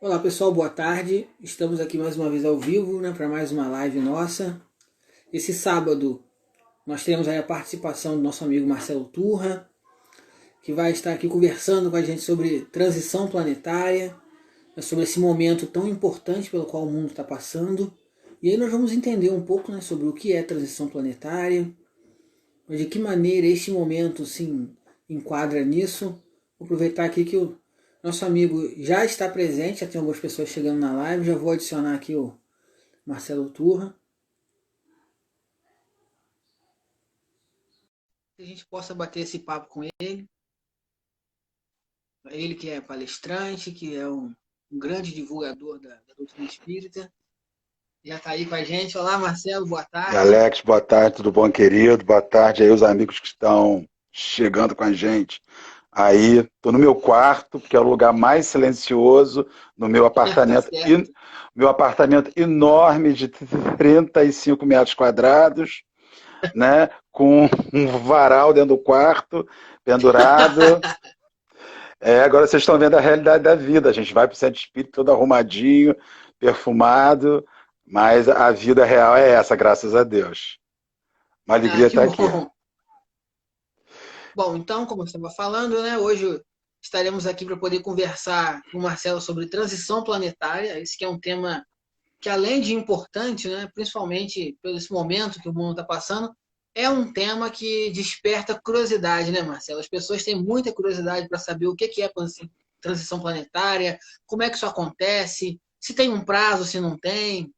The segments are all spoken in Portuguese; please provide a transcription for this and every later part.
Olá pessoal, boa tarde. Estamos aqui mais uma vez ao vivo, né, para mais uma live nossa. Esse sábado nós teremos aí a participação do nosso amigo Marcelo Turra, que vai estar aqui conversando com a gente sobre transição planetária, né, sobre esse momento tão importante pelo qual o mundo está passando. E aí nós vamos entender um pouco, né, sobre o que é transição planetária, de que maneira este momento se enquadra nisso. Vou aproveitar aqui que o nosso amigo já está presente, já tem algumas pessoas chegando na live, já vou adicionar aqui o Marcelo Turra, que a gente possa bater esse papo com ele que é palestrante, que é um grande divulgador da doutrina espírita, já está aí com a gente. Olá Marcelo, boa tarde. Alex, boa tarde, tudo bom, querido? Boa tarde aí os amigos que estão chegando com a gente. Aí, tô no meu quarto, que é o lugar mais silencioso, no meu Tá apartamento, certo. meu apartamento enorme de 35 metros quadrados, né? Com um varal dentro do quarto, pendurado. Agora vocês estão vendo a realidade da vida. A gente vai para o centro espírita todo arrumadinho, perfumado, mas a vida real é essa, graças a Deus. Uma Ah, alegria que estar aqui. bom. Bom, então, como eu estava falando, né, hoje estaremos aqui para poder conversar com o Marcelo sobre transição planetária. Esse que é um tema que, além de importante, né, principalmente pelo esse momento que o mundo está passando, é um tema que desperta curiosidade, né, Marcelo? As pessoas têm muita curiosidade para saber o que é transição planetária, como é que isso acontece, se tem um prazo, se não tem.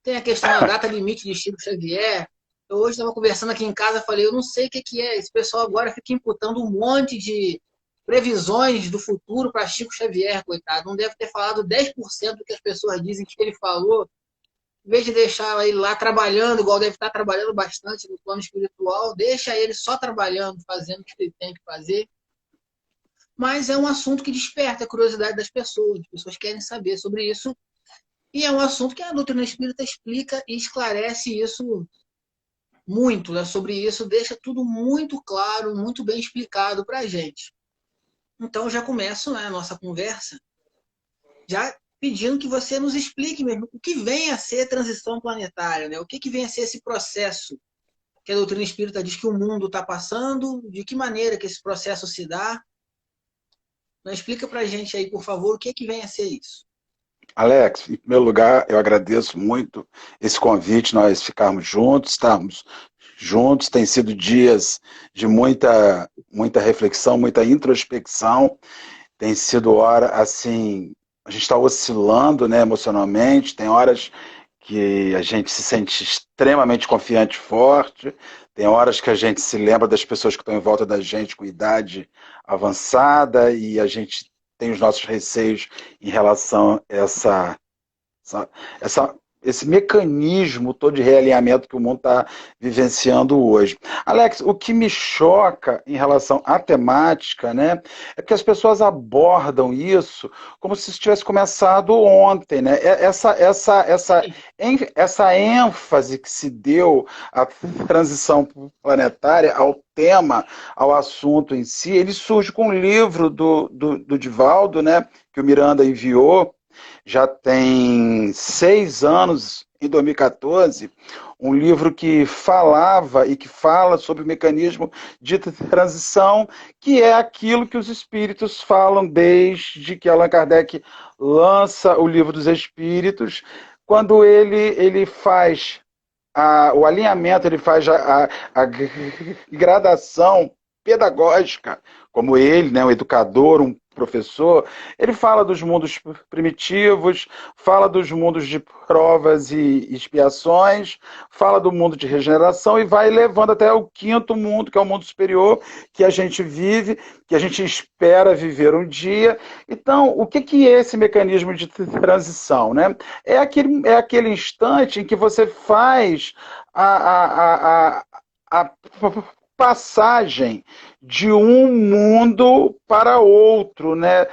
Tem a questão da data limite de Chico Xavier. Eu hoje estava conversando aqui em casa, falei, eu não sei o que é. Esse pessoal agora fica imputando um monte de previsões do futuro para Chico Xavier, coitado. Não deve ter falado 10% do que as pessoas dizem que ele falou. Em vez de deixar ele lá trabalhando, igual deve estar trabalhando bastante no plano espiritual, deixa ele só trabalhando, fazendo o que ele tem que fazer. Mas é um assunto que desperta a curiosidade das pessoas. As pessoas querem saber sobre isso. E é um assunto que a doutrina espírita explica e esclarece isso muito, né? Sobre isso, deixa tudo muito claro, muito bem explicado para a gente. Então, já começo, né, a nossa conversa já pedindo que você nos explique mesmo o que vem a ser transição planetária, né? O que vem a ser esse processo que a doutrina espírita diz que o mundo está passando, de que maneira que esse processo se dá. Né? Explica para a gente aí, por favor, o que vem a ser isso. Alex, em primeiro lugar, eu agradeço muito esse convite, nós ficarmos juntos, estarmos juntos. Tem sido dias de muita reflexão, muita introspecção. Tem sido hora, assim, a gente está oscilando, né, emocionalmente. Tem horas que a gente se sente extremamente confiante e forte. Tem horas que a gente se lembra das pessoas que estão em volta da gente com idade avançada e a gente tem os nossos receios em relação a essa, essa, esse mecanismo todo de realinhamento que o mundo está vivenciando hoje. Alex, o que me choca em relação à temática, né, é que as pessoas abordam isso como se isso tivesse começado ontem, né? Essa ênfase que se deu à transição planetária, ao tema, ao assunto em si, ele surge com um livro do Divaldo, né, que o Miranda enviou, já tem 6 anos, em 2014, um livro que falava e que fala sobre o mecanismo de transição, que é aquilo que os espíritos falam desde que Allan Kardec lança o livro dos Espíritos, quando ele faz o alinhamento, ele faz a gradação pedagógica, como ele, né, um educador, um professor, ele fala dos mundos primitivos, fala dos mundos de provas e expiações, fala do mundo de regeneração e vai levando até o quinto mundo, que é o mundo superior, que a gente vive, que a gente espera viver um dia. Então, o que é esse mecanismo de transição, né? É aquele instante em que você faz a passagem de um mundo para outro, né?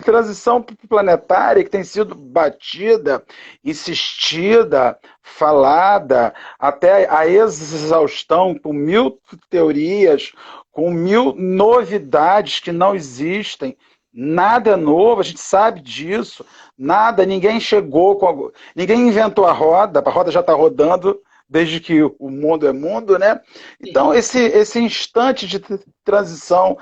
Transição planetária que tem sido batida, insistida, falada até a exaustão, com mil teorias, com mil novidades que não existem Nada é novo, a gente sabe disso. Nada, ninguém chegou com. Ninguém inventou a roda já está rodando desde que o mundo é mundo, né? Então, Sim. esse instante de transição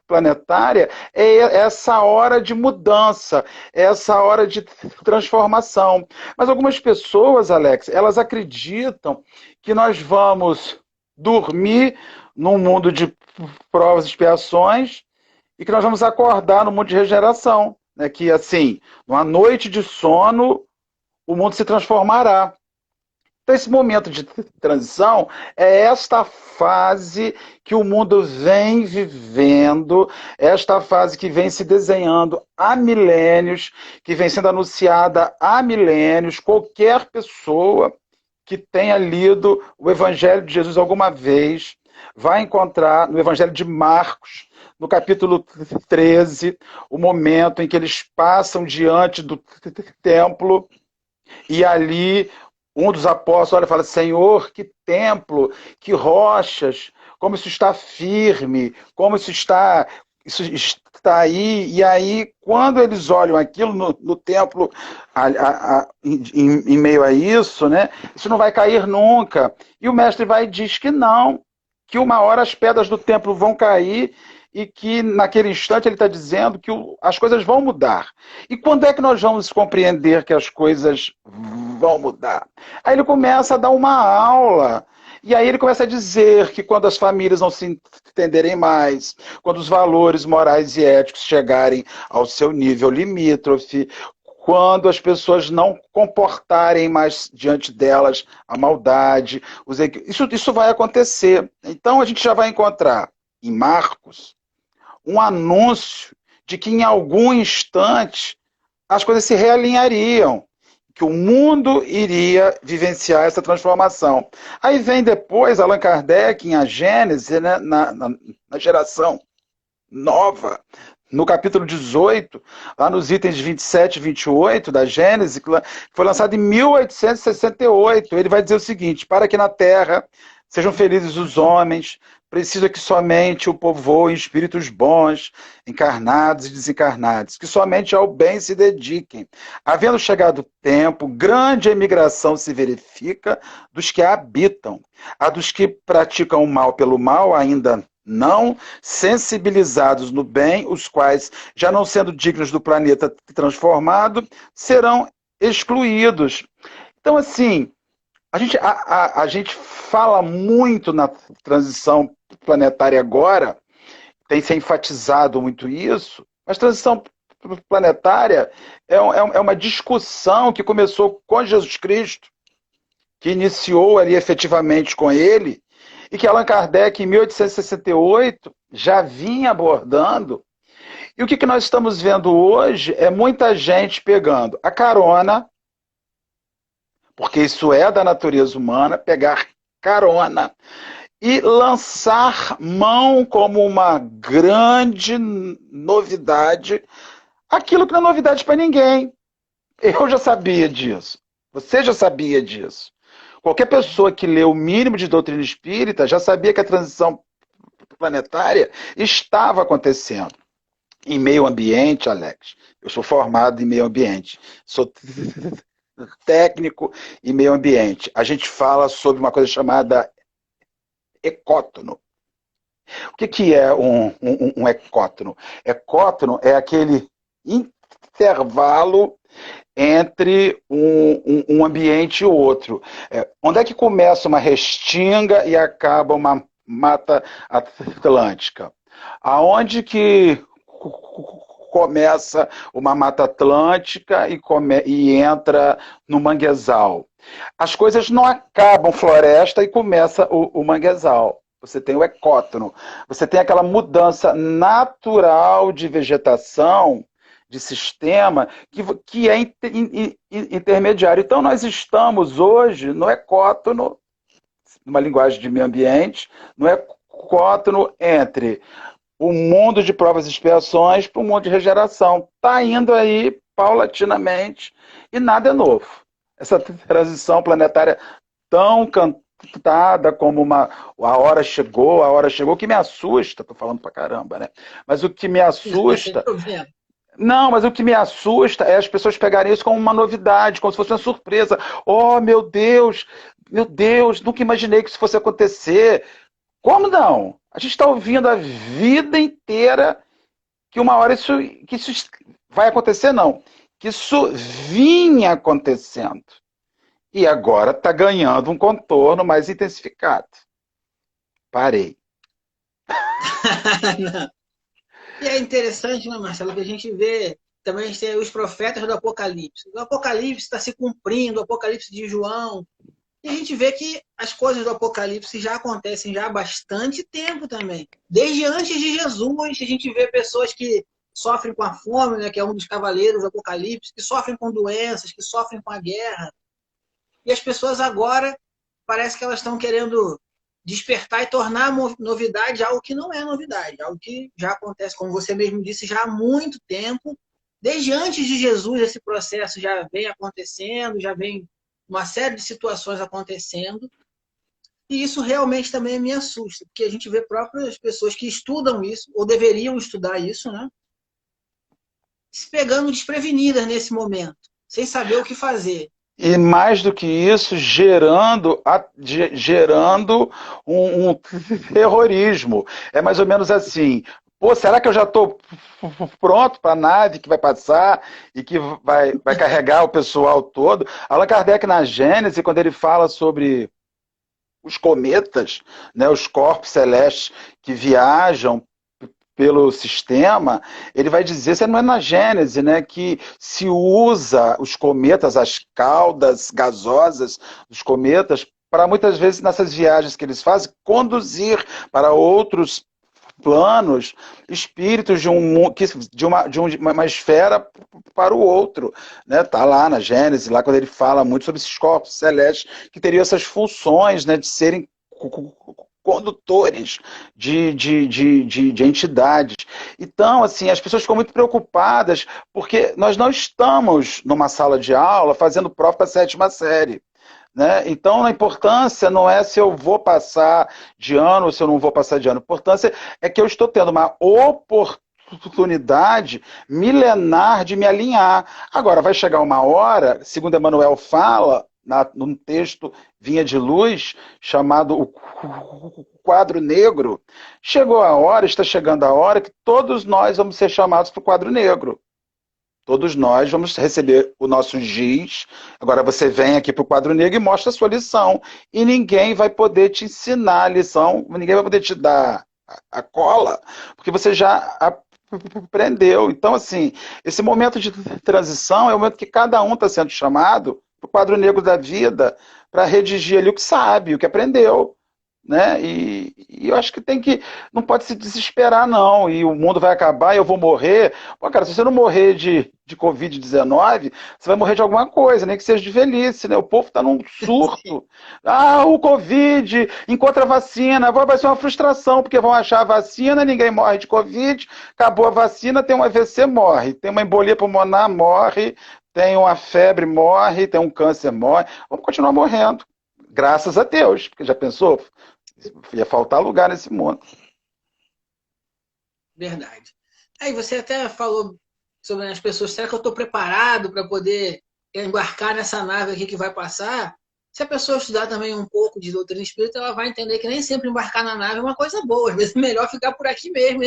planetária é essa hora de mudança, é essa hora de transformação. Mas algumas pessoas, Alex, elas acreditam que nós vamos dormir num mundo de provas e expiações e que nós vamos acordar no mundo de regeneração. Né? Que, assim, numa noite de sono, o mundo se transformará. Então, esse momento de transição é esta fase que o mundo vem vivendo, esta fase que vem se desenhando há milênios, que vem sendo anunciada há milênios. Qualquer pessoa que tenha lido o Evangelho de Jesus alguma vez vai encontrar no Evangelho de Marcos, no capítulo 13, o momento em que eles passam diante do templo e ali um dos apóstolos olha e fala: Senhor, que templo, que rochas, como isso está firme, como isso está aí. E aí, quando eles olham aquilo no templo, em meio a isso, né, isso não vai cair nunca. E o mestre vai e diz que não, que uma hora as pedras do templo vão cair e que naquele instante ele está dizendo que as coisas vão mudar. E quando é que nós vamos compreender que as coisas vão mudar? Aí ele começa a dar uma aula. E aí ele começa a dizer que quando as famílias não se entenderem mais, quando os valores morais e éticos chegarem ao seu nível limítrofe, quando as pessoas não comportarem mais diante delas a maldade, isso vai acontecer. Então a gente já vai encontrar em Marcos um anúncio de que em algum instante as coisas se realinhariam, que o mundo iria vivenciar essa transformação. Aí vem depois Allan Kardec em A Gênese, né, na geração nova, no capítulo 18, lá nos itens 27 e 28 da Gênese, que foi lançado em 1868. Ele vai dizer o seguinte: para que na terra sejam felizes os homens, precisa que somente o povoem espíritos bons, encarnados e desencarnados, que somente ao bem se dediquem. Havendo chegado o tempo, grande emigração se verifica dos que a habitam. A dos que praticam o mal pelo mal ainda não, sensibilizados no bem, os quais, já não sendo dignos do planeta transformado, serão excluídos. Então, assim, a gente fala muito na transição planetária agora, tem se enfatizado muito isso, mas transição planetária é uma discussão que começou com Jesus Cristo, que iniciou ali efetivamente com ele, e que Allan Kardec, em 1868, já vinha abordando. E o que nós estamos vendo hoje é muita gente pegando a carona, porque isso é da natureza humana, pegar carona e lançar mão como uma grande novidade, aquilo que não é novidade para ninguém. Eu já sabia disso. Você já sabia disso. Qualquer pessoa que lê o mínimo de doutrina espírita já sabia que a transição planetária estava acontecendo. Em meio ambiente, Alex, eu sou formado em meio ambiente, sou técnico em meio ambiente. A gente fala sobre uma coisa chamada ecótono. O que é um ecótono? Ecótono é aquele intervalo entre um ambiente e outro. Onde é que começa uma restinga e acaba uma mata atlântica? Aonde que começa uma mata atlântica e entra no manguezal? As coisas não acabam floresta e começa o manguezal. Você tem o ecótono. Você tem aquela mudança natural de vegetação, de sistema, que é intermediário. Então, nós estamos hoje no ecótono, numa linguagem de meio ambiente, no ecótono entre o mundo de provas e expiações para o mundo de regeneração. Está indo aí paulatinamente e nada é novo. Essa transição planetária tão retratada como a hora chegou, o que me assusta, tô falando pra caramba, né? Mas o que me Sem assusta, problema. não, mas o que me assusta é as pessoas pegarem isso como uma novidade, como se fosse uma surpresa. Oh, meu Deus, nunca imaginei que isso fosse acontecer. Como não? A gente está ouvindo a vida inteira que uma hora que isso vai acontecer, não. Que isso vinha acontecendo. E agora está ganhando um contorno mais intensificado. Parei. E é interessante, né, Marcelo, que a gente vê também a gente tem os profetas do Apocalipse. O Apocalipse está se cumprindo, o Apocalipse de João. E a gente vê que as coisas do Apocalipse já acontecem já há bastante tempo também. Desde antes de Jesus, a gente vê pessoas que sofrem com a fome, né, que é um dos cavaleiros do Apocalipse, que sofrem com doenças, que sofrem com a guerra. E as pessoas agora parece que elas estão querendo despertar e tornar novidade algo que não é novidade, algo que já acontece, como você mesmo disse, já há muito tempo. Desde antes de Jesus, esse processo já vem acontecendo, já vem uma série de situações acontecendo. E isso realmente também me assusta, porque a gente vê próprias pessoas que estudam isso, ou deveriam estudar isso, né? Se pegando desprevenidas nesse momento, sem saber o que fazer. E mais do que isso, gerando um terrorismo. É mais ou menos assim. Pô, será que eu já estou pronto para a nave que vai passar e que vai carregar o pessoal todo? Allan Kardec, na Gênese, quando ele fala sobre os cometas, né, os corpos celestes que viajam pelo sistema, ele vai dizer, isso não é na Gênese, né, que se usa os cometas, as caudas gasosas dos cometas, para muitas vezes nessas viagens que eles fazem, conduzir para outros planos, espíritos de uma esfera para o outro, né? Tá lá na Gênesis, lá quando ele fala muito sobre esses corpos celestes que teriam essas funções, né, de serem condutores de entidades. Então, assim, as pessoas ficam muito preocupadas porque nós não estamos numa sala de aula fazendo prova para a sétima série. Né? Então, a importância não é se eu vou passar de ano ou se eu não vou passar de ano. A importância é que eu estou tendo uma oportunidade milenar de me alinhar. Agora, vai chegar uma hora, segundo Emmanuel fala, num texto Vinha de Luz, chamado O Quadro Negro, chegou a hora, está chegando a hora que todos nós vamos ser chamados para o quadro negro. Todos nós vamos receber o nosso giz. Agora você vem aqui para o quadro negro e mostra a sua lição. E ninguém vai poder te ensinar a lição, ninguém vai poder te dar a cola, porque você já aprendeu. Então, assim, esse momento de transição é o momento que cada um está sendo chamado para o quadro negro da vida para redigir ali o que sabe, o que aprendeu. Né? E eu acho que não pode se desesperar, não. E o mundo vai acabar e eu vou morrer. Pô, cara, se você não morrer de Covid-19, você vai morrer de alguma coisa, nem que seja de velhice, né? O povo está num surto. Ah, o Covid, encontra a vacina, vai ser uma frustração, porque vão achar a vacina, ninguém morre de Covid, acabou a vacina, tem um AVC, morre, tem uma embolia pulmonar, morre, tem uma febre, morre, tem um câncer, morre. Vamos continuar morrendo. Graças a Deus, porque já pensou? Ia faltar lugar nesse mundo. Verdade. Aí você até falou sobre as pessoas, será que eu estou preparado para poder embarcar nessa nave aqui que vai passar? Se a pessoa estudar também um pouco de doutrina espírita, ela vai entender que nem sempre embarcar na nave é uma coisa boa. Às vezes é melhor ficar por aqui mesmo.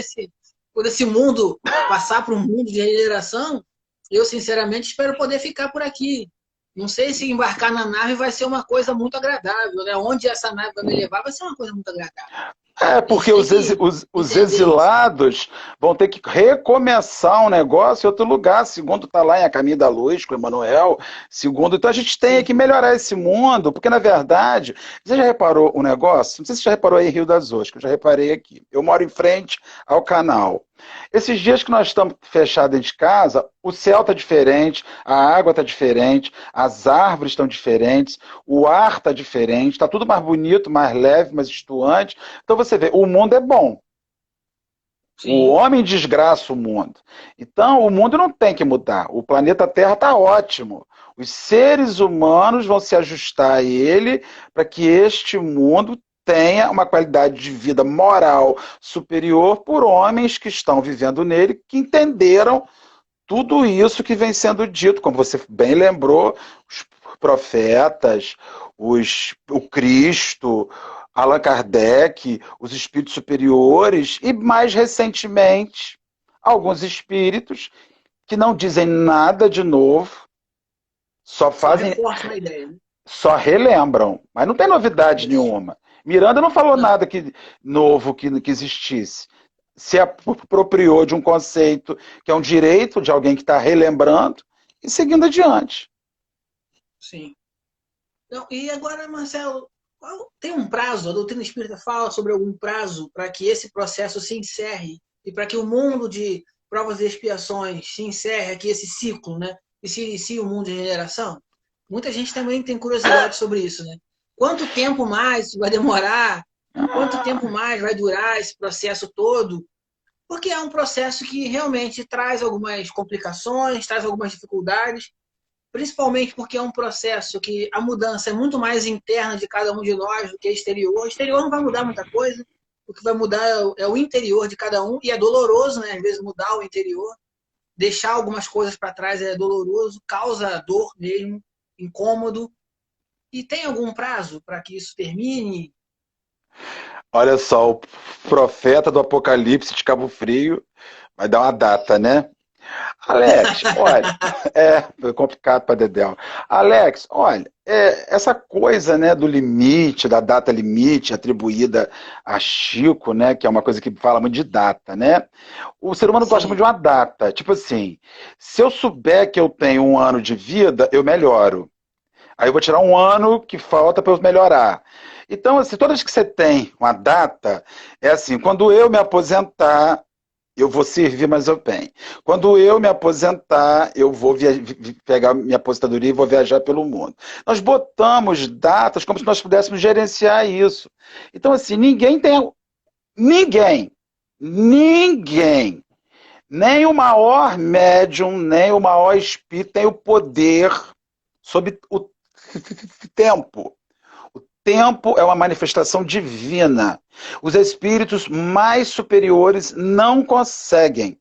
Quando esse mundo passar para um mundo de regeneração, eu sinceramente espero poder ficar por aqui. Não sei se embarcar na nave vai ser uma coisa muito agradável, né? Onde essa nave vai me levar vai ser uma coisa muito agradável. A gente Porque tem os, que os entender isso. exilados vão ter que recomeçar um negócio em outro lugar, segundo está lá em A Caminho da Luz, com o Emmanuel, segundo. Então a gente tem Sim. que melhorar esse mundo, porque na verdade, você já reparou o negócio? Não sei se você já reparou aí em Rio das Ostras, que eu já reparei aqui. Eu moro em frente ao canal. Esses dias que nós estamos fechados dentro de casa, o céu está diferente, a água está diferente, as árvores estão diferentes, o ar está diferente, está tudo mais bonito, mais leve, mais estuante. Então você vê, o mundo é bom. O Sim, homem desgraça o mundo. Então, o mundo não tem que mudar. O planeta Terra está ótimo. Os seres humanos vão se ajustar a ele para que este mundo tenha uma qualidade de vida moral superior por homens que estão vivendo nele, que entenderam tudo isso que vem sendo dito, como você bem lembrou, os profetas, o Cristo, Allan Kardec, os espíritos superiores e, mais recentemente, alguns espíritos que não dizem nada de novo, só só fazem, reforço a ideia, né? só relembram, mas não tem novidade Isso. nenhuma. Miranda não falou Não, nada novo que existisse. Se apropriou de um conceito que é um direito de alguém que está relembrando e seguindo adiante. sim. Não, e agora, Marcelo, tem um prazo? A doutrina espírita fala sobre algum prazo para que esse processo se encerre e para que o mundo de provas e expiações se encerre aqui, esse ciclo, né? E se inicie o mundo de regeneração? Muita gente também tem curiosidade sobre isso, né? Quanto tempo mais vai demorar? Quanto tempo mais vai durar esse processo todo? Porque é um processo que realmente traz algumas complicações, traz algumas dificuldades, principalmente porque é um processo que a mudança é muito mais interna de cada um de nós do que exterior. O exterior não vai mudar muita coisa, o que vai mudar é o interior de cada um, e é doloroso, né? Às vezes, mudar o interior, deixar algumas coisas para trás é doloroso, causa dor mesmo, incômodo. E tem algum prazo para que isso termine? Olha só, o profeta do Apocalipse de Cabo Frio vai dar uma data, né? Alex, olha, foi complicado para Dedéu. Alex, olha, essa coisa, né, do limite, da data limite atribuída a Chico, né, que é uma coisa que fala muito de data, né? O ser humano gosta muito de Sim, uma data, tipo assim, se eu souber que eu tenho um ano de vida, eu melhoro. Aí eu vou tirar um ano que falta para eu melhorar. Então, assim, toda vez que você tem uma data, é assim, quando eu me aposentar, eu vou servir mais ao bem. Quando eu me aposentar, eu vou pegar minha aposentadoria e vou viajar pelo mundo. Nós botamos datas como se nós pudéssemos gerenciar isso. Então, assim, ninguém, ninguém, nem o maior médium, nem o maior espírito tem o poder sobre o tempo. O tempo é uma manifestação divina. Os espíritos mais superiores não conseguem.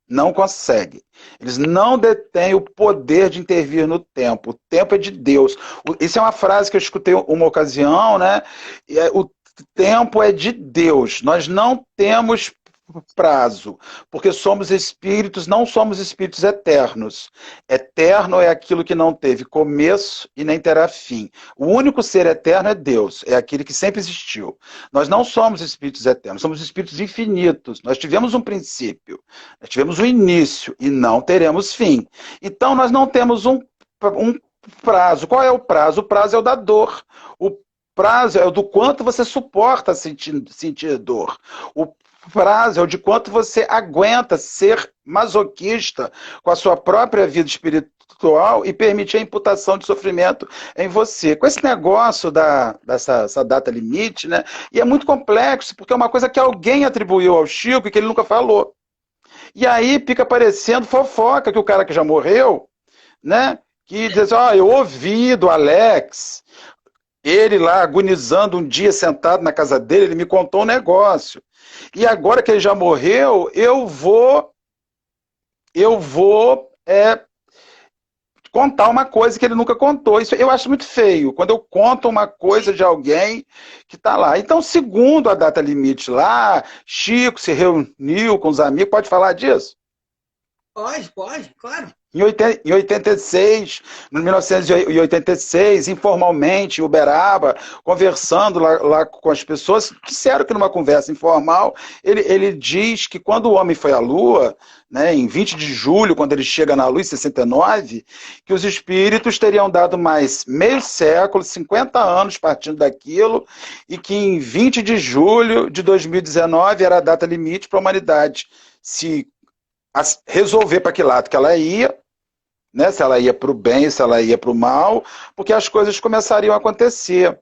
Não conseguem. Eles não detêm o poder de intervir no tempo. O tempo é de Deus. Isso é uma frase que eu escutei uma ocasião, né? O tempo é de Deus. Nós não temos prazo, porque somos espíritos, não somos espíritos eternos. Eterno é aquilo que não teve começo e nem terá fim. O único ser eterno é Deus, é aquele que sempre existiu. Nós não somos espíritos eternos, somos espíritos infinitos. Nós tivemos um princípio, nós tivemos um início e não teremos fim. Então nós não temos um prazo. Qual é o prazo? O prazo é o da dor. O prazo é o do quanto você suporta sentir dor. O prazo é o de quanto você aguenta ser masoquista com a sua própria vida espiritual e permitir a imputação de sofrimento em você. Com esse negócio dessa data limite, né? E é muito complexo, porque é uma coisa que alguém atribuiu ao Chico e que ele nunca falou. E aí fica parecendo fofoca que o cara que já morreu, né? Que diz, ó, eu ouvi do Alex, ele lá agonizando um dia sentado na casa dele, ele me contou um negócio. E agora que ele já morreu, eu vou contar uma coisa que ele nunca contou. Isso eu acho muito feio, quando eu conto uma coisa de alguém que está lá. Então, segundo a data limite lá, Chico se reuniu com os amigos, pode falar disso? pode, claro. Em 86, em 1986, informalmente, em Uberaba, conversando lá com as pessoas, disseram que numa conversa informal, ele diz que quando o homem foi à Lua, né, em 20 de julho, quando ele chega na Lua, em 69, que os espíritos teriam dado mais meio século, 50 anos partindo daquilo, e que em 20 de julho de 2019 era a data limite para a humanidade se resolver para que lado que ela ia, né? Se ela ia para o bem, se ela ia para o mal, porque as coisas começariam a acontecer.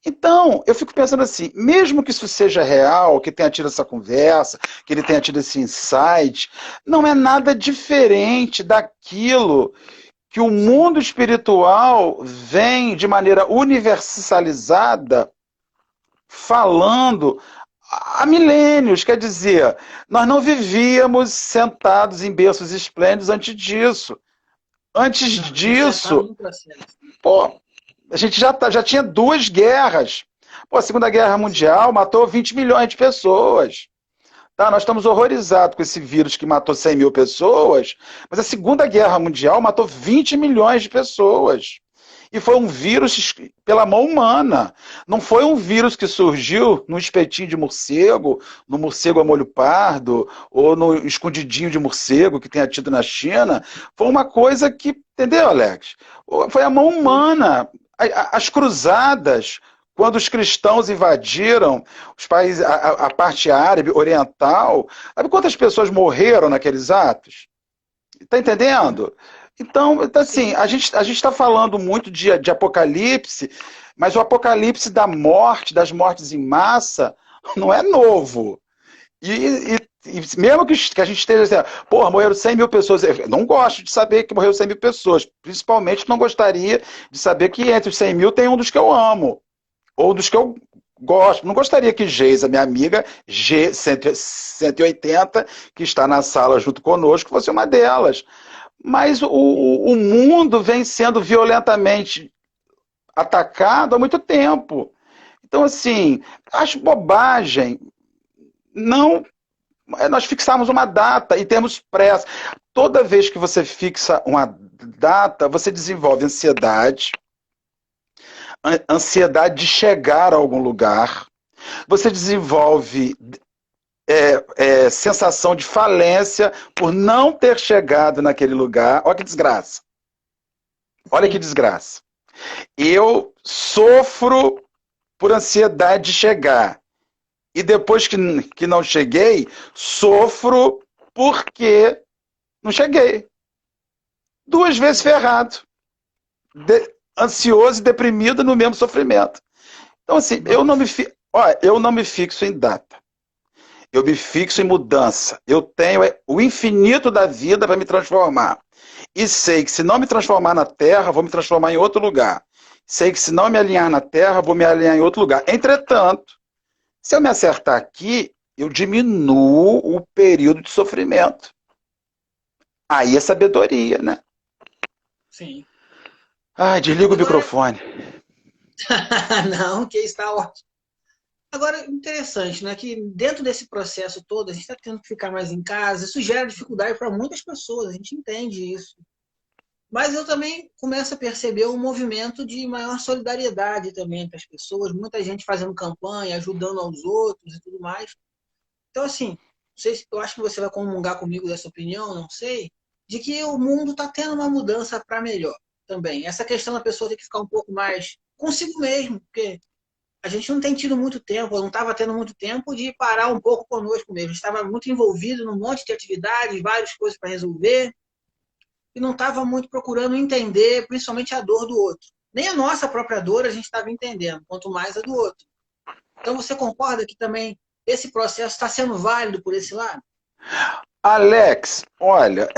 Então, eu fico pensando assim, mesmo que isso seja real, que tenha tido essa conversa, que ele tenha tido esse insight, não é nada diferente daquilo que o mundo espiritual vem de maneira universalizada falando há milênios. Quer dizer, nós não vivíamos sentados em berços esplêndidos antes disso. Antes Não, a gente já estava disso, no processo. pô, a gente já tinha duas guerras. Pô, a Segunda Guerra Mundial matou 20 milhões de pessoas. Tá? Nós estamos horrorizados com esse vírus que matou 100 mil pessoas, mas a Segunda Guerra Mundial matou 20 milhões de pessoas. E foi um vírus pela mão humana. Não foi um vírus que surgiu no espetinho de morcego, no morcego a molho pardo, ou no escondidinho de morcego que tenha tido na China. Foi uma coisa que, entendeu, Alex? Foi a mão humana. As cruzadas, quando os cristãos invadiram os países, a parte árabe, oriental, sabe quantas pessoas morreram naqueles atos? Está entendendo? Então, assim, a gente está falando muito de apocalipse, mas o apocalipse das mortes em massa, não é novo. E mesmo que a gente esteja assim, porra, morreram 100 mil pessoas, eu não gosto de saber que morreu 100 mil pessoas, principalmente não gostaria de saber que entre os 100 mil tem um dos que eu amo, ou dos que eu gosto. Não gostaria que Geisa, minha amiga, G180, que está na sala junto conosco, fosse uma delas. Mas o mundo vem sendo violentamente atacado há muito tempo. Então, assim, acho bobagem não nós fixarmos uma data e termos pressa. Toda vez que você fixa uma data, você desenvolve ansiedade de chegar a algum lugar, você desenvolve sensação de falência por não ter chegado naquele lugar. Olha que desgraça. Olha que desgraça. Eu sofro por ansiedade de chegar. E depois que não cheguei, sofro porque não cheguei. Duas vezes ferrado. Ansioso e deprimido no mesmo sofrimento. Então, assim, eu não me fixo em data. Eu me fixo em mudança. Eu tenho o infinito da vida para me transformar. E sei que se não me transformar na Terra, vou me transformar em outro lugar. Sei que se não me alinhar na Terra, vou me alinhar em outro lugar. Entretanto, se eu me acertar aqui, eu diminuo o período de sofrimento. Aí é sabedoria, né? Sim. Ai, desliga o Agora, microfone. não, que está ótimo. Agora, interessante, né? Que dentro desse processo todo, a gente está tendo que ficar mais em casa. Isso gera dificuldade para muitas pessoas, a gente entende isso. Mas eu também começo a perceber um movimento de maior solidariedade também entre as pessoas, muita gente fazendo campanha, ajudando aos outros e tudo mais. Então, assim, não sei se, eu acho que você vai comungar comigo dessa opinião, não sei, de que o mundo está tendo uma mudança para melhor também. Essa questão da pessoa ter que ficar um pouco mais consigo mesmo, porque a gente não tem tido muito tempo, eu não estava tendo muito tempo de parar um pouco conosco mesmo. Estava muito envolvido num monte de atividades, várias coisas para resolver, e não estava muito procurando entender, principalmente a dor do outro. Nem a nossa própria dor a gente estava entendendo, quanto mais a do outro. Então você concorda que também esse processo está sendo válido por esse lado? Alex, olha,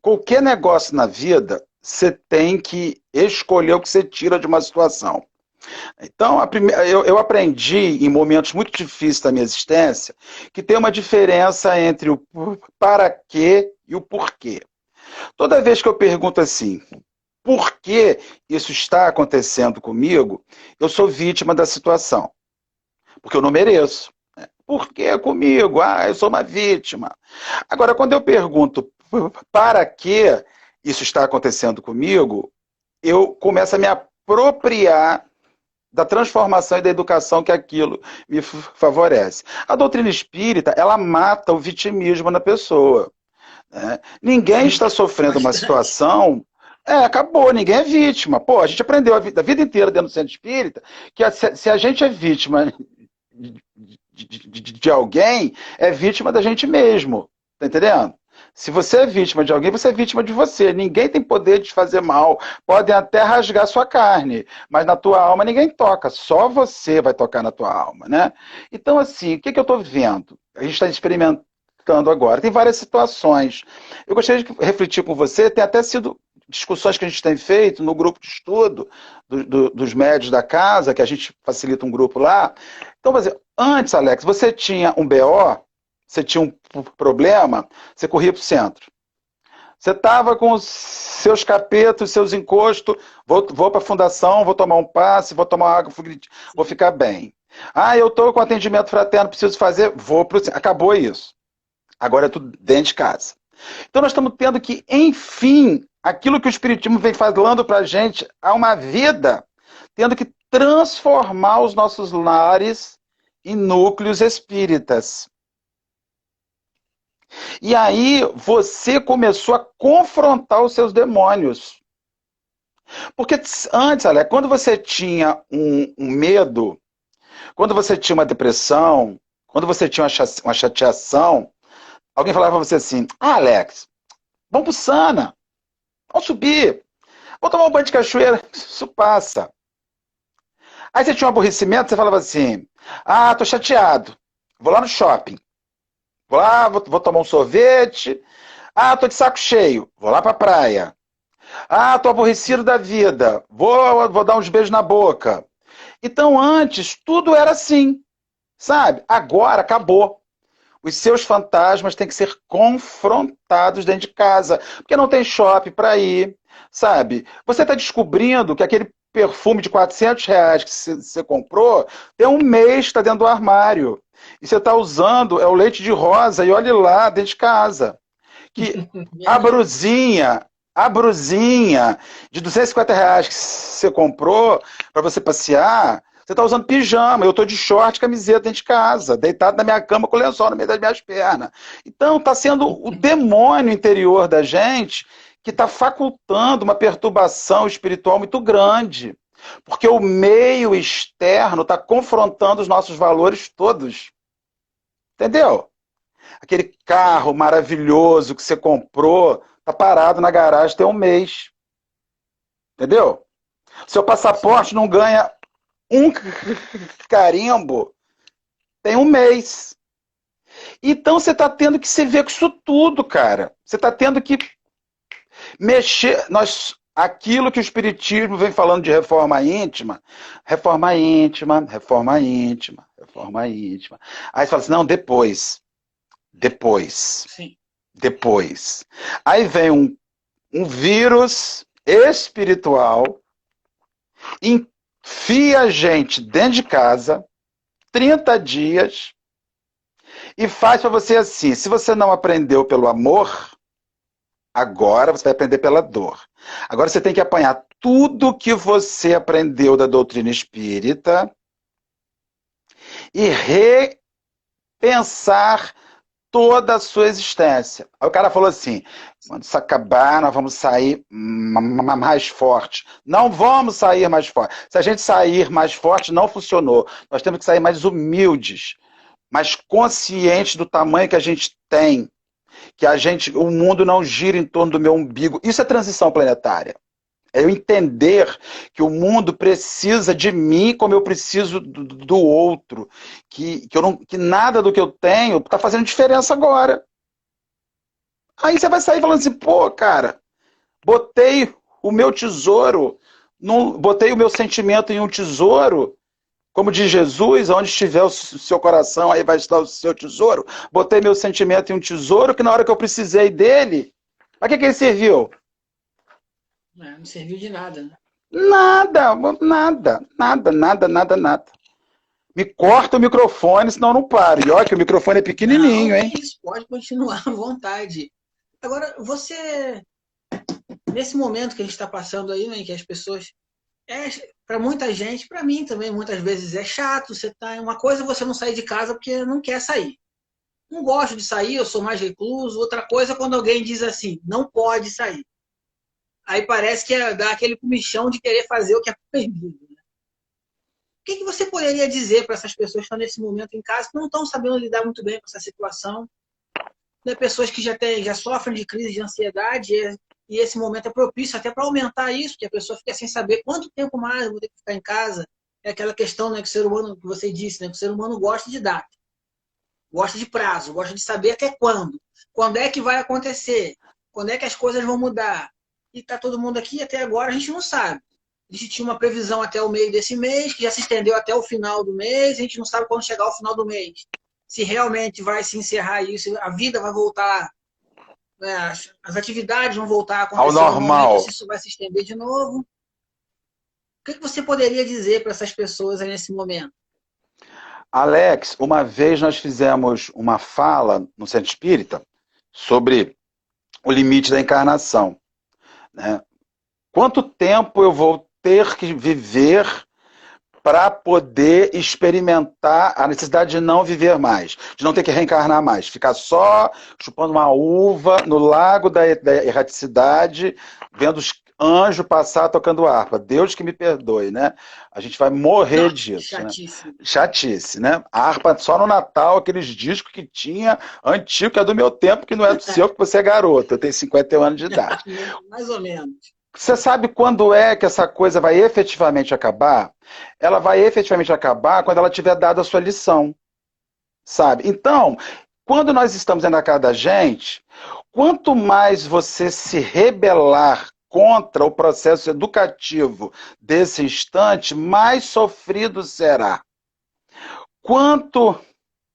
qualquer negócio na vida, você tem que escolher o que você tira de uma situação. Então, eu aprendi em momentos muito difíceis da minha existência que tem uma diferença entre o para quê e o porquê. Toda vez que eu pergunto assim, por que isso está acontecendo comigo, eu sou vítima da situação, porque eu não mereço. Por que comigo? Ah, eu sou uma vítima. Agora, quando eu pergunto para que isso está acontecendo comigo, eu começo a me apropriar da transformação e da educação que aquilo me favorece. A doutrina espírita, ela mata o vitimismo na pessoa. Né? Ninguém Sim, está sofrendo uma bastante. situação. Acabou, ninguém é vítima. Pô, a gente aprendeu a vida inteira dentro do centro espírita que se a gente é vítima de alguém, é vítima da gente mesmo. Tá entendendo? Se você é vítima de alguém, você é vítima de você. Ninguém tem poder de te fazer mal. Podem até rasgar sua carne, mas na tua alma ninguém toca. Só você vai tocar na tua alma, né? Então, assim, o que que eu estou vendo? A gente está experimentando agora. Tem várias situações. Eu gostaria de refletir com você. Tem até sido discussões que a gente tem feito no grupo de estudo dos médios da casa, que a gente facilita um grupo lá. Então, por exemplo, antes, Alex, você tinha um BO, você tinha um problema, você corria para o centro. Você estava com os seus capetos, seus encostos, vou para a fundação, vou tomar um passe, vou tomar água, vou ficar bem. Ah, eu estou com atendimento fraterno, preciso fazer, vou para o centro. Acabou isso. Agora é tudo dentro de casa. Então nós estamos tendo que, enfim, aquilo que o Espiritismo vem falando para a gente há uma vida, tendo que transformar os nossos lares em núcleos espíritas. E aí você começou a confrontar os seus demônios. Porque antes, Alex, quando você tinha um medo, quando você tinha uma depressão, quando você tinha uma chateação, alguém falava para você assim: ah, Alex, vamos pro Sana, vamos subir, vamos tomar um banho de cachoeira, isso passa. Aí você tinha um aborrecimento, você falava assim: ah, tô chateado, vou lá no shopping, vou lá, vou tomar um sorvete, ah, tô de saco cheio, vou lá pra praia. Ah, tô aborrecido da vida, vou dar uns beijos na boca. Então antes tudo era assim, sabe? Agora acabou. Os seus fantasmas têm que ser confrontados dentro de casa, porque não tem shopping para ir, sabe? Você está descobrindo que aquele perfume de R$ 400 que você comprou tem um mês que está dentro do armário. E você está usando é o leite de rosa e olhe lá dentro de casa. Que a brusinha de R$ 250 que você comprou para você passear, você está usando pijama, eu estou de short, camiseta dentro de casa, deitado na minha cama com lençol no meio das minhas pernas. Então está sendo o demônio interior da gente que está facultando uma perturbação espiritual muito grande. Porque o meio externo está confrontando os nossos valores todos. Entendeu? Aquele carro maravilhoso que você comprou, tá parado na garagem tem um mês. Entendeu? Seu passaporte não ganha um carimbo, tem um mês. Então você está tendo que se ver com isso tudo, cara. Você está tendo que mexer. Aquilo que o Espiritismo vem falando de reforma íntima, reforma íntima, reforma íntima, reforma íntima. Aí você fala assim, não, depois. Sim. Depois. Aí vem um vírus espiritual, enfia a gente dentro de casa, 30 dias, e faz para você assim: se você não aprendeu pelo amor, agora você vai aprender pela dor. Agora você tem que apanhar tudo que você aprendeu da doutrina espírita e repensar toda a sua existência. Aí o cara falou assim: quando isso acabar, nós vamos sair mais forte. Não vamos sair mais forte. Se a gente sair mais forte, não funcionou. Nós temos que sair mais humildes, mais conscientes do tamanho que a gente tem, que o mundo não gira em torno do meu umbigo. Isso é transição planetária. É eu entender que o mundo precisa de mim como eu preciso do outro. Que nada do que eu tenho está fazendo diferença agora. Aí você vai sair falando assim: pô, cara, botei o meu tesouro, botei o meu sentimento em um tesouro, como diz Jesus: onde estiver o seu coração, aí vai estar o seu tesouro. Botei meu sentimento em um tesouro que na hora que eu precisei dele, para que ele serviu? Não serviu de nada, né? Nada, nada, nada, nada, nada, nada. Me corta o microfone, senão eu não paro. E olha que o microfone é pequenininho, Não, hein? isso pode continuar à vontade. Agora, você, nesse momento que a gente está passando aí, né, que as pessoas, para muita gente, para mim também, muitas vezes é chato. Você tá, uma coisa é você não sair de casa porque não quer sair. Não gosto de sair, eu sou mais recluso. Outra coisa é quando alguém diz assim, não pode sair. Aí parece que dá aquele comichão de querer fazer o que é proibido. Né? O que você poderia dizer para essas pessoas que estão nesse momento em casa, que não estão sabendo lidar muito bem com essa situação? né, pessoas que já sofrem de crise de ansiedade, e esse momento é propício até para aumentar isso, porque a pessoa fica sem saber quanto tempo mais eu vou ter que ficar em casa. É aquela questão, né, que o ser humano, que você disse, né, que o ser humano gosta de data, gosta de prazo, gosta de saber até quando. Quando é que vai acontecer? Quando é que as coisas vão mudar? E está todo mundo aqui, até agora a gente não sabe. A gente tinha uma previsão até o meio desse mês, que já se estendeu até o final do mês, a gente não sabe quando chegar ao final do mês. Se realmente vai se encerrar isso, a vida vai voltar, né, as atividades vão voltar a Ao acontecer normalmente, ou normal. se isso vai se estender de novo. O que você poderia dizer para essas pessoas aí nesse momento? Alex, uma vez nós fizemos uma fala no Centro Espírita sobre o limite da encarnação, né? Quanto tempo eu vou ter que viver para poder experimentar a necessidade de não viver mais, de não ter que reencarnar mais, ficar só chupando uma uva no lago da erraticidade, vendo os anjos passar tocando harpa. Deus que me perdoe, né? A gente vai morrer Não, disso, né? chatice. Chatice, né? A harpa só no Natal, aqueles discos que tinha antigo, que é do meu tempo, que não é do seu, que você é garoto. Eu tenho 51 anos de idade. Mais ou menos. Você sabe quando é que essa coisa vai efetivamente acabar? Ela vai efetivamente acabar quando ela tiver dado a sua lição, sabe? Então, quando nós estamos na casa da gente, quanto mais você se rebelar contra o processo educativo desse instante, mais sofrido será. Quanto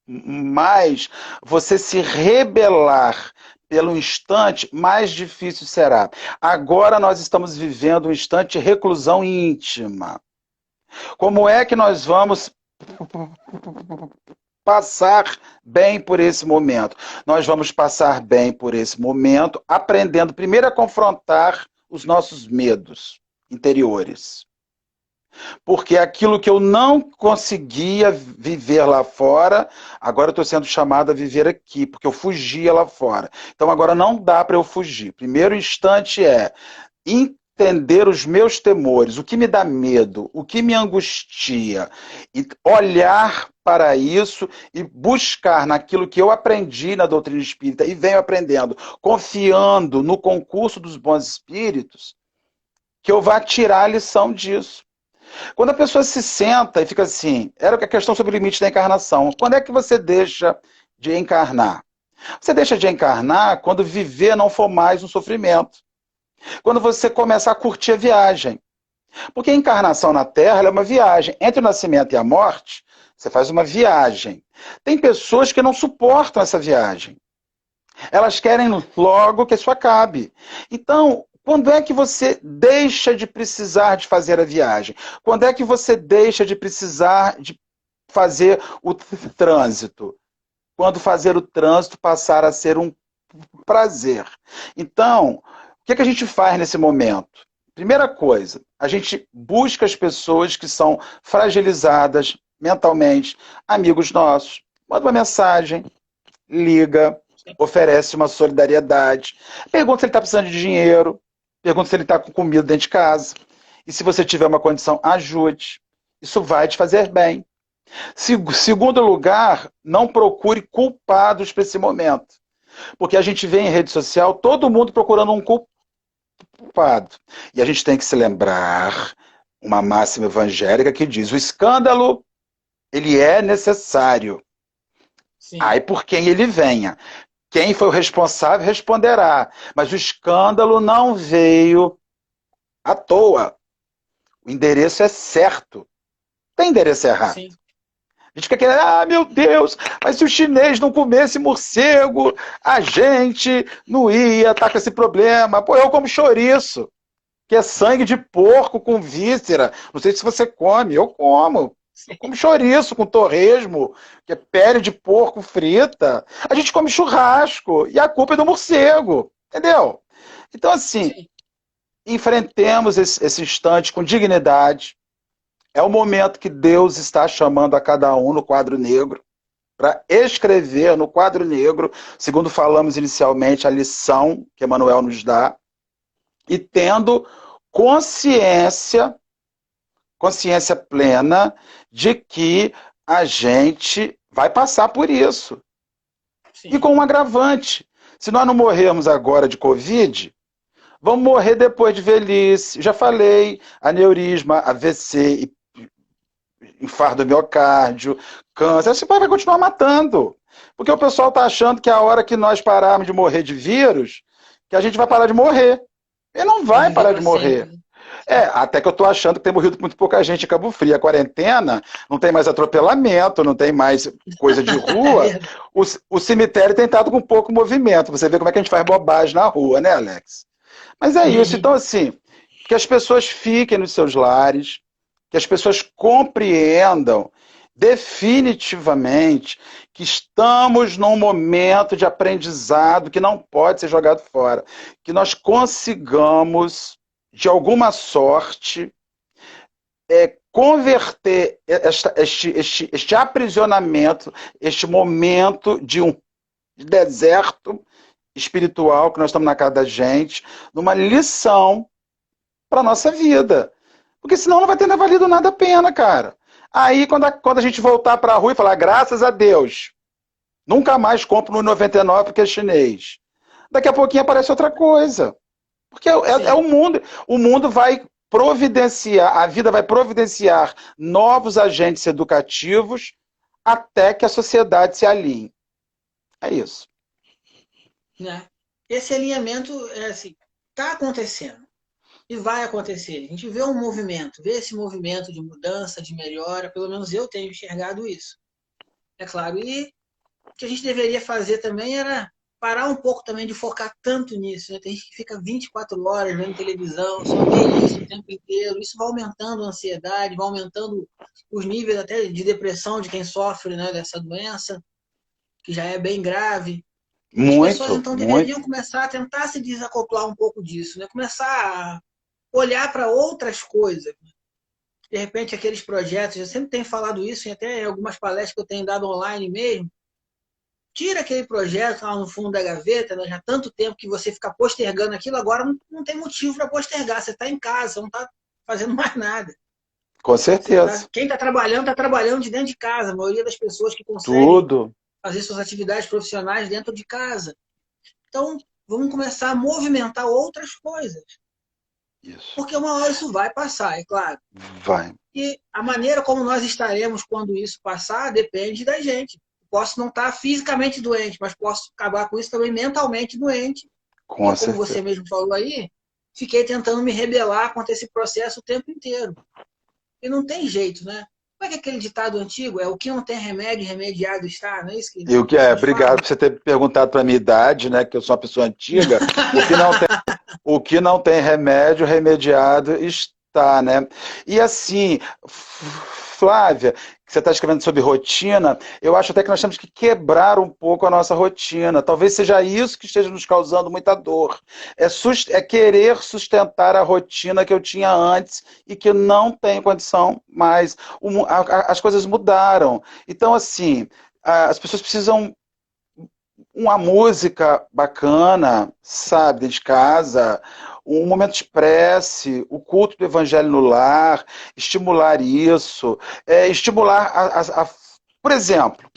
mais você se rebelar pelo instante, mais difícil será. Agora nós estamos vivendo um instante de reclusão íntima. Como é que nós vamos passar bem por esse momento? Nós vamos passar bem por esse momento aprendendo primeiro a confrontar os nossos medos interiores. Porque aquilo que eu não conseguia viver lá fora, agora eu estou sendo chamado a viver aqui, porque eu fugia lá fora. Então agora não dá para eu fugir. Primeiro instante é entender os meus temores, o que me dá medo, o que me angustia, e olhar para isso e buscar naquilo que eu aprendi na doutrina espírita e venho aprendendo, confiando no concurso dos bons espíritos, que eu vá tirar a lição disso. Quando a pessoa se senta e fica assim, era a questão sobre o limite da encarnação. Quando é que você deixa de encarnar? Você deixa de encarnar quando viver não for mais um sofrimento. Quando você começar a curtir a viagem. Porque a encarnação na Terra é uma viagem. Entre o nascimento e a morte, você faz uma viagem. Tem pessoas que não suportam essa viagem. Elas querem logo que isso acabe. Então, quando é que você deixa de precisar de fazer a viagem? Quando é que você deixa de precisar de fazer o trânsito? Quando fazer o trânsito passar a ser um prazer. Então, o que a gente faz nesse momento? Primeira coisa, a gente busca as pessoas que são fragilizadas mentalmente, amigos nossos, manda uma mensagem, liga, oferece uma solidariedade, pergunta se ele está precisando de dinheiro, pergunta se ele está com comida dentro de casa, e se você tiver uma condição, ajude. Isso vai te fazer bem. Segundo lugar, não procure culpados para esse momento. Porque a gente vê em rede social todo mundo procurando um culpado. E a gente tem que se lembrar uma máxima evangélica que diz: o escândalo, ele é necessário. Sim. Aí por quem ele venha. Quem foi o responsável responderá. Mas o escândalo não veio à toa. O endereço é certo. Tem endereço errado. Sim. A gente fica querendo, meu Deus, mas se o chinês não comesse morcego, a gente não ia estar com esse problema. Pô, eu como chouriço, que é sangue de porco com víscera. Não sei se você come, eu como. Eu como chouriço com torresmo, que é pele de porco frita. A gente come churrasco, e a culpa é do morcego, entendeu? Então, assim, Sim. enfrentemos esse instante com dignidade. É o momento que Deus está chamando a cada um no quadro negro para escrever no quadro negro, segundo falamos inicialmente, a lição que Emmanuel nos dá, e tendo consciência plena de que a gente vai passar por isso. E Sim. com um agravante. Se nós não morrermos agora de Covid, vamos morrer depois de velhice. Já falei, aneurisma, AVC, infarto do miocárdio, câncer. Esse pai vai continuar matando. Porque o pessoal está achando que a hora que nós pararmos de morrer de vírus, que a gente vai parar de morrer. E não Vai vai viver parar de para sempre, morrer. né? É, Sim. até que eu estou achando que tem morrido muito pouca gente em Cabo Frio. A quarentena não tem mais atropelamento, não tem mais coisa de É rua. verdade. O cemitério tem estado com pouco movimento. Você vê como é que a gente faz bobagem na rua, né, Alex? Mas é isso. Então, Uhum. assim, que as pessoas fiquem nos seus lares, que as pessoas compreendam definitivamente que estamos num momento de aprendizado que não pode ser jogado fora. Que nós consigamos, de alguma sorte, converter este aprisionamento, este momento de deserto espiritual que nós estamos na casa da gente, numa lição para a nossa vida. Porque senão não vai ter valido nada a pena, cara. Aí, quando a gente voltar para a rua e falar, graças a Deus, nunca mais compro no 99 porque é chinês. Daqui a pouquinho aparece outra coisa. Porque é Sim. o mundo vai providenciar, a vida vai providenciar novos agentes educativos até que a sociedade se alinhe. É isso. Né? Esse alinhamento é assim, está acontecendo e vai acontecer. A gente vê um movimento, vê esse movimento de mudança, de melhora, pelo menos eu tenho enxergado isso. É claro, e o que a gente deveria fazer também era parar um pouco também de focar tanto nisso. Né? Tem gente que fica 24 horas vendo televisão, só vê isso o tempo inteiro. Isso vai aumentando a ansiedade, vai aumentando os níveis até de depressão de quem sofre, né, dessa doença, que já é bem grave. As pessoas Muito, então muito. deveriam começar a tentar se desacoplar um pouco disso, né? Começar a olhar para outras coisas. De repente, aqueles projetos, eu sempre tenho falado isso, e até em algumas palestras que eu tenho dado online mesmo. Tira aquele projeto lá no fundo da gaveta, né? Já há tanto tempo que você fica postergando aquilo, agora não tem motivo para postergar. Você está em casa, não está fazendo mais nada. Com certeza. Quem está trabalhando de dentro de casa. A maioria das pessoas que conseguem Tudo. fazer suas atividades profissionais dentro de casa. Então, vamos começar a movimentar outras coisas. Isso. Porque uma hora isso vai passar, é claro. Vai. E a maneira como nós estaremos quando isso passar depende da gente. Posso não estar fisicamente doente, mas posso acabar com isso também mentalmente doente. E Com eu, como você certeza. mesmo falou aí, fiquei tentando me rebelar contra esse processo o tempo inteiro. E não tem jeito, né? Como é que aquele ditado antigo é o que não tem remédio, remediado está? Não é isso que Eu que as pessoas obrigado falam? por você ter perguntado para a minha idade, né? Que eu sou uma pessoa antiga. O que não tem remédio, remediado está, né? E assim, Flávia, que você está escrevendo sobre rotina, eu acho até que nós temos que quebrar um pouco a nossa rotina. Talvez seja isso que esteja nos causando muita dor. É querer sustentar a rotina que eu tinha antes e que não tenho condição mais. As coisas mudaram. Então, assim, as pessoas precisam uma música bacana, sabe, dentro de casa, um momento de prece, o culto do evangelho no lar, estimular isso, estimular por exemplo,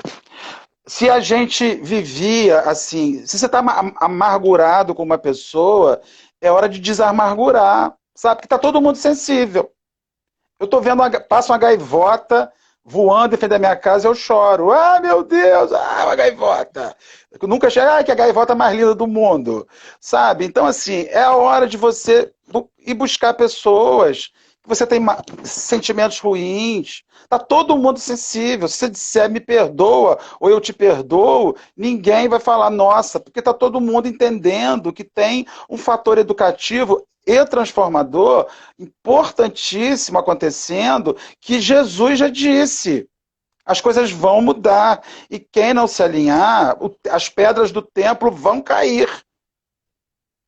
se a gente vivia assim, se você está amargurado com uma pessoa, é hora de desamargurar, sabe, porque está todo mundo sensível. Eu estou vendo, passa uma gaivota voando em frente da minha casa, eu choro. Ah, meu Deus, uma gaivota. Eu nunca achei, que a gaivota mais linda do mundo. Sabe? Então, assim, é a hora de você ir buscar pessoas que você tem sentimentos ruins. Tá todo mundo sensível. Se você disser me perdoa ou eu te perdoo, ninguém vai falar nossa, porque tá todo mundo entendendo que tem um fator educativo e transformador importantíssimo acontecendo, que Jesus já disse. As coisas vão mudar. E quem não se alinhar, as pedras do templo vão cair.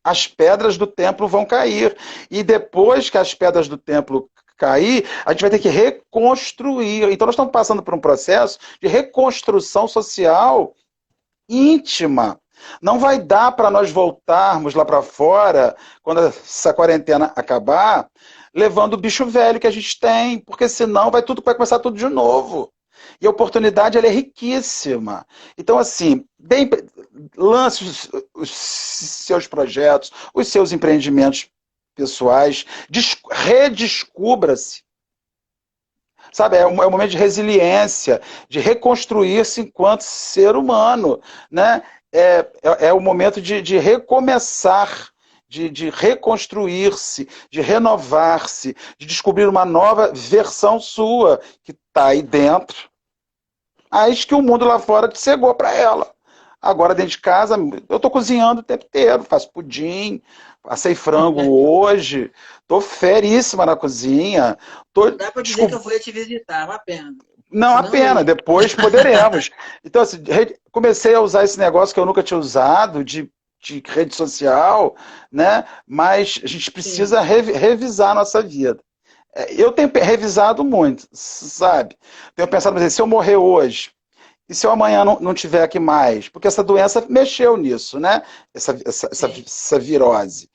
As pedras do templo vão cair. E depois que as pedras do templo cair, a gente vai ter que reconstruir. Então, nós estamos passando por um processo de reconstrução social íntima. Não vai dar para nós voltarmos lá para fora, quando essa quarentena acabar, levando o bicho velho que a gente tem, porque senão vai começar tudo de novo. E a oportunidade ela é riquíssima. Então, assim, lance os seus projetos, os seus empreendimentos pessoais, redescubra-se. Sabe, é um momento de resiliência, de reconstruir-se enquanto ser humano, né? É o momento de recomeçar, de reconstruir-se, de renovar-se, de descobrir uma nova versão sua, que está aí dentro. Acho que o mundo lá fora te cegou para ela. Agora, dentro de casa, eu estou cozinhando o tempo inteiro, faço pudim, assei frango hoje, estou feríssima na cozinha. Tô, Não dá para dizer que eu vou te visitar, uma pena. Não, a Senão eu pena, ia. depois poderemos. Então, assim, comecei a usar esse negócio que eu nunca tinha usado, de rede social, né? Mas a gente Sim, precisa revisar a nossa vida. Eu tenho revisado muito, sabe? Tenho pensado, por exemplo, se eu morrer hoje, e se eu amanhã não tiver aqui mais? Porque essa doença mexeu nisso, né? sim. Essa virose.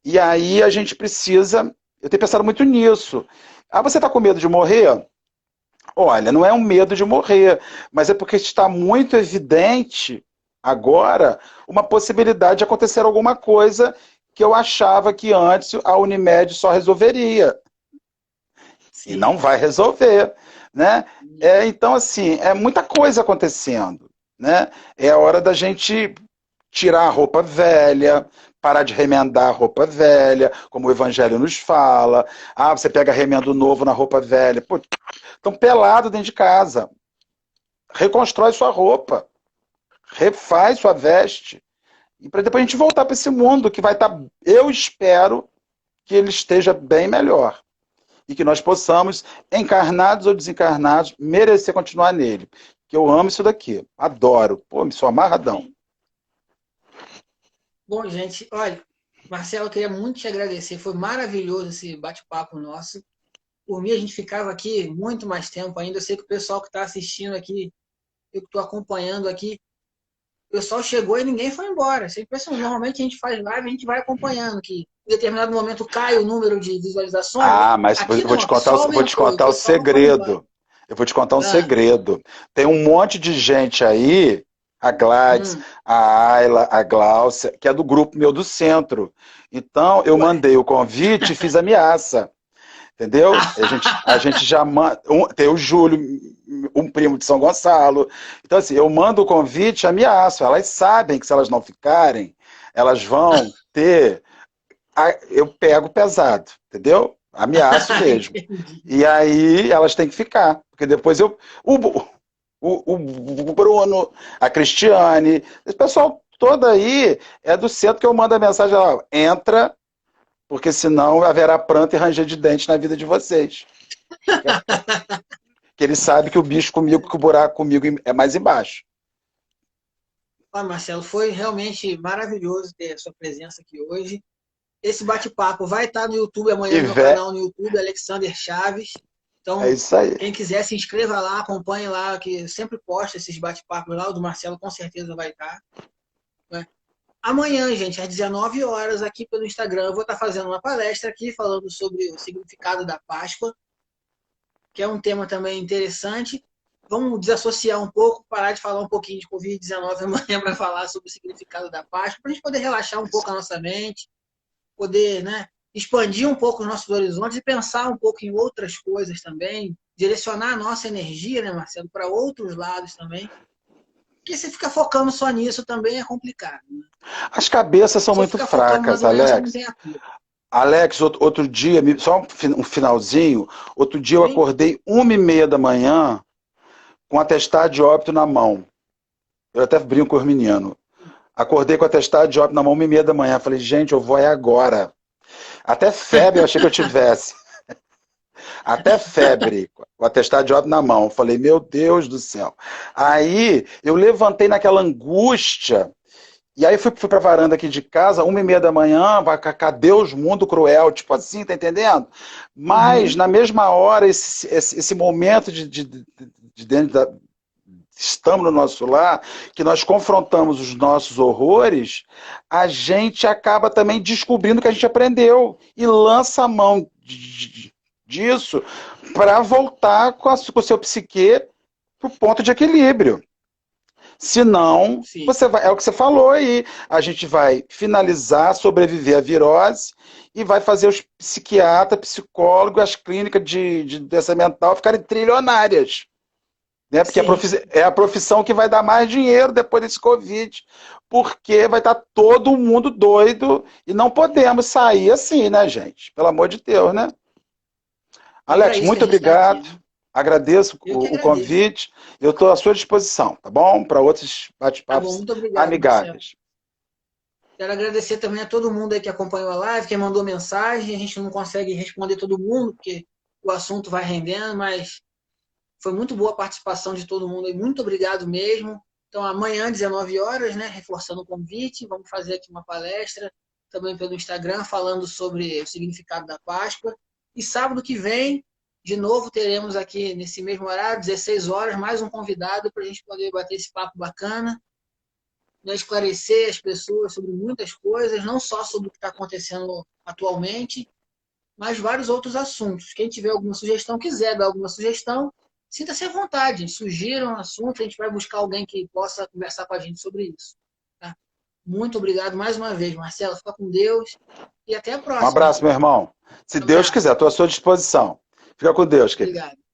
E aí a gente precisa. Eu tenho pensado muito nisso. Ah, você está com medo de morrer? Olha, não é um medo de morrer, mas é porque está muito evidente agora uma possibilidade de acontecer alguma coisa que eu achava que antes a Unimed só resolveria. E Sim. não vai resolver, né? Então, assim, é muita coisa acontecendo, né? É a hora da gente tirar a roupa velha, parar de remendar a roupa velha, como o Evangelho nos fala. Ah, você pega remendo novo na roupa velha. Pô, estão pelados dentro de casa. Reconstrói sua roupa, refaz sua veste. E para depois a gente voltar para esse mundo que vai estar, eu espero que ele esteja bem melhor. E que nós possamos, encarnados ou desencarnados, merecer continuar nele. Que eu amo isso daqui. Adoro. Pô, me sou amarradão. Bom, gente, olha, Marcelo, eu queria muito te agradecer. Foi maravilhoso esse bate-papo nosso. Por mim, a gente ficava aqui muito mais tempo ainda. Eu sei que o pessoal que está assistindo aqui, eu que estou acompanhando aqui, o pessoal chegou e ninguém foi embora. Isso é impressionante. Normalmente a gente faz live, a gente vai acompanhando que em determinado momento cai o número de visualizações, né? Ah, mas Aqui eu vou não, te aqui contar, só eu vou te aumentou, o contar o pessoal não foi embora. segredo. Eu vou te contar um Ah, segredo. Tem um monte de gente aí, a Gladys, hum, a Ayla, a Gláucia, que é do grupo meu do centro. Então, eu ué. mandei o convite e fiz ameaça. Entendeu? A gente já manda. Tem o Júlio, um primo de São Gonçalo. Então, assim, eu mando o convite e ameaço. Elas sabem que se elas não ficarem, elas vão ter. Eu pego pesado, entendeu? Ameaço mesmo. Entendi. E aí elas têm que ficar. Porque depois eu. O Bruno, a Cristiane, esse pessoal todo aí é do centro que eu mando a mensagem lá, entra, porque senão haverá pranto e ranger de dente na vida de vocês. Que ele sabe que o bicho comigo, que o buraco comigo é mais embaixo. Ah, Marcelo, foi realmente maravilhoso ter a sua presença aqui hoje. Esse bate-papo vai estar no YouTube amanhã E no meu vé, canal no YouTube, Alexander Chaves. é Então, isso aí. quem quiser se inscreva lá, acompanhe lá, que eu sempre posto esses bate-papos lá. O do Marcelo com certeza vai estar. Né? Amanhã, gente, às 19 horas, aqui pelo Instagram, eu vou estar fazendo uma palestra aqui falando sobre o significado da Páscoa, que é um tema também interessante. Vamos desassociar um pouco, parar de falar um pouquinho de Covid-19 amanhã para falar sobre o significado da Páscoa, para a gente poder relaxar um pouco a nossa mente, poder, né, expandir um pouco os nossos horizontes e pensar um pouco em outras coisas também, direcionar a nossa energia, né, Marcelo, para outros lados também. Porque se ficar focando só nisso também é complicado. Né? As cabeças são Se eu muito ficar focando na fracas, doença, não Alex. tem a cura. Alex, outro dia, só um finalzinho, outro dia eu Sim? acordei 1h30 da manhã com atestado de óbito na mão. Eu até brinco com os meninos. Acordei com atestado de óbito na mão 1h30 da manhã. Falei, gente, eu vou é agora. Até febre eu achei que eu tivesse. Até febre, o atestado de óbito na mão. Falei, meu Deus do céu. Aí eu levantei naquela angústia. E aí fui pra varanda aqui de casa, 1h30 da manhã, cadê os mundo cruel? Tipo assim, tá entendendo? Mas, Uhum. na mesma hora, esse momento de dentro da. Estamos no nosso lar, que nós confrontamos os nossos horrores, a gente acaba também descobrindo o que a gente aprendeu e lança a mão disso para voltar com o seu psique para o ponto de equilíbrio. Senão, Sim. você vai, é o que você falou aí, a gente vai finalizar, sobreviver à virose e vai fazer os psiquiatras, psicólogos, as clínicas de doença mental ficarem trilionárias. Né? Porque Sim. é a profissão que vai dar mais dinheiro depois desse Covid, porque vai estar todo mundo doido e não podemos sair assim, né, gente? Pelo amor de Deus, né? É para Alex, isso que a muito gente está aqui, obrigado. né? Agradeço Eu que o agradeço. convite. Eu estou à sua disposição, tá bom? Para outros Tá bom, bate-papos muito obrigado, Marcelo. amigáveis. Quero agradecer também a todo mundo aí que acompanhou a live, quem mandou mensagem. A gente não consegue responder todo mundo, porque o assunto vai rendendo, mas foi muito boa a participação de todo mundo aí. Muito obrigado mesmo. Então, amanhã, 19 horas, né, reforçando o convite, vamos fazer aqui uma palestra também pelo Instagram, falando sobre o significado da Páscoa. E sábado que vem, de novo, teremos aqui nesse mesmo horário, 16 horas, mais um convidado para a gente poder bater esse papo bacana, né, esclarecer as pessoas sobre muitas coisas, não só sobre o que está acontecendo atualmente, mas vários outros assuntos. Quem tiver alguma sugestão, quiser dar alguma sugestão, sinta-se à vontade. Sugiram um assunto, a gente vai buscar alguém que possa conversar com a gente sobre isso. Tá? Muito obrigado mais uma vez, Marcelo. Fica com Deus e até a Um próxima. abraço, meu irmão. Se Deus quiser, Abraço. estou à sua disposição. Fica com Deus, querido. Obrigado.